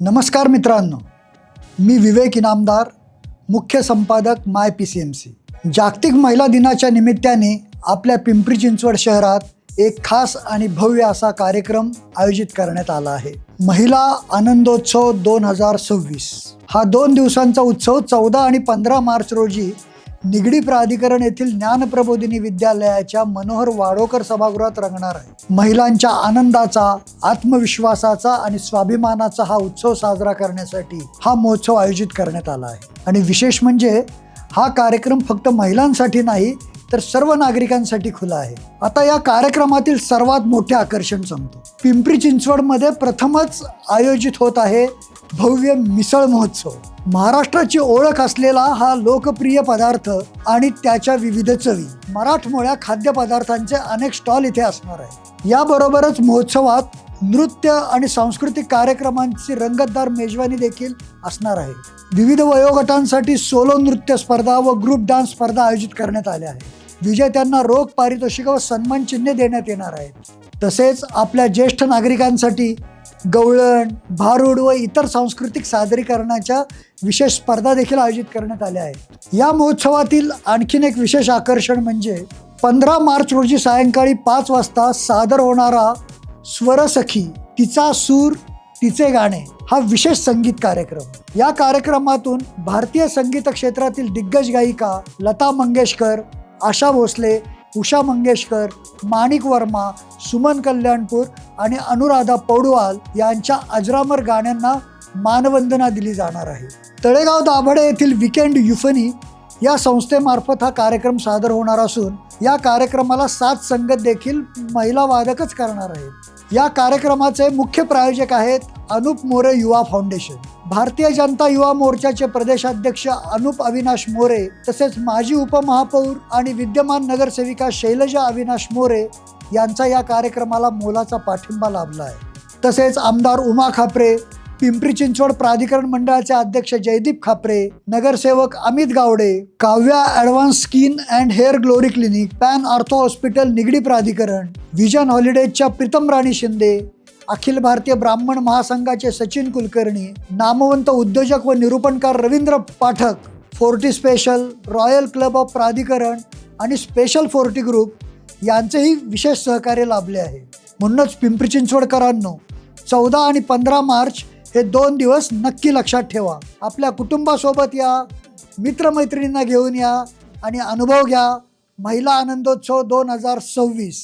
नमस्कार मित्रांनो, मी विवेक इनामदार, मुख्य संपादक माय PCMC. जागतिक महिला दिनाच्या निमित्ताने आपल्या पिंपरी चिंचवड शहरात एक खास आणि भव्य असा कार्यक्रम आयोजित करण्यात आला आहे. महिला आनंदोत्सव 2026 हा 2 दिवसांचा उत्सव 14 आणि 15 मार्च रोजी निगडी प्राधिकरण येथील ज्ञानप्रबोधिनी विद्यालयाच्या मनोहर वाडोकर सभागृहात रंगणार आहे. महिलांच्या आनंदाचा, आत्मविश्वासाचा आणि स्वाभिमानाचा हा उत्सव साजरा करण्यासाठी हा महोत्सव आयोजित करण्यात आला आहे. आणि विशेष म्हणजे हा कार्यक्रम फक्त महिलांसाठी नाही तर सर्व नागरिकांसाठी खुला आहे. आता या कार्यक्रमातील सर्वात मोठे आकर्षण सांगतो. पिंपरी चिंचवडमध्ये प्रथमच आयोजित होत आहे भव्य मिसळ महोत्सव. महाराष्ट्राची ओळख असलेला हा लोकप्रिय पदार्थ आणि त्याच्या विविध चवी, मराठमोळ्या खाद्यपदार्थांचे अनेक स्टॉल इथे असणार आहे. याबरोबरच महोत्सवात नृत्य आणि सांस्कृतिक कार्यक्रमांची रंगतदार मेजवानी देखील असणार आहे. विविध वयोगटांसाठी सोलो नृत्य स्पर्धा व ग्रुप डान्स स्पर्धा आयोजित करण्यात आल्या आहेत. विजेत्यांना रोख पारितोषिक व सन्मान चिन्हे देण्यात येणार आहेत. तसेच आपल्या ज्येष्ठ नागरिकांसाठी गवळण, भारूड व इतर सांस्कृतिक सादरीकरणाच्या विशेष स्पर्धा देखील आयोजित करण्यात आल्या आहेत. या महोत्सवातील आणखीन एक विशेष आकर्षण म्हणजे 15 मार्च रोजी सायंकाळी 5 वाजता सादर होणारा स्वरसखी, तिचा सूर तिचे गाणे हा विशेष संगीत कार्यक्रम. या कार्यक्रमातून भारतीय संगीत क्षेत्रातील दिग्गज गायिका लता मंगेशकर, आशा भोसले, उषा मंगेशकर, माणिक वर्मा, सुमन कल्याणपूर आणि अनुराधा पौडवाल यांच्या अजरामर गाण्यांना मानवंदना दिली जाणार आहे. तळेगाव दाभाडे येथील वीकेंड युफनी या संस्थेमार्फत हा कार्यक्रम सादर होणार असून या कार्यक्रमाला 7 संगत देखील महिला वादकच करणार आहेत. या कार्यक्रमाचे मुख्य प्रायोजक आहेत अनुप मोरे युवा फाउंडेशन. भारतीय जनता युवा मोर्चाचे प्रदेशाध्यक्ष अनुप अविनाश मोरे तसेच माजी उपमहापौर आणि विद्यमान नगरसेविका शैलजा अविनाश मोरे यांचा या कार्यक्रमाला मोलाचा पाठिंबा लाभला आहे. तसेच आमदार उमा खापरे, पिंपरी चिंचवड प्राधिकरण मंडळाचे अध्यक्ष जयदीप खापरे, नगरसेवक Amit Gawde, Kavya advance skin and hair glory clinic, pan ortho hospital Nigdi Pradhikaran, vision हॉलिडेजच्या प्रीतम राणी शिंदे, अखिल भारतीय ब्राह्मण महासंघाचे सचिन कुलकर्णी, नामवंत उद्योजक व निरूपणकार Ravindra Pathak, 40 special, royal club of Pradhikaran आणि स्पेशल 40 ग्रुप यांचेही विशेष सहकार्य लाभले आहे. म्हणूनच पिंपरी चिंचवडकरांनो, 14 आणि 15 मार्च हे 2 दिवस नक्की लक्षात ठेवा. आपल्या कुटुंबासोबत या, मित्रमैत्रिणींना घेऊन या आणि अनुभव घ्या महिला आनंदोत्सव 2026.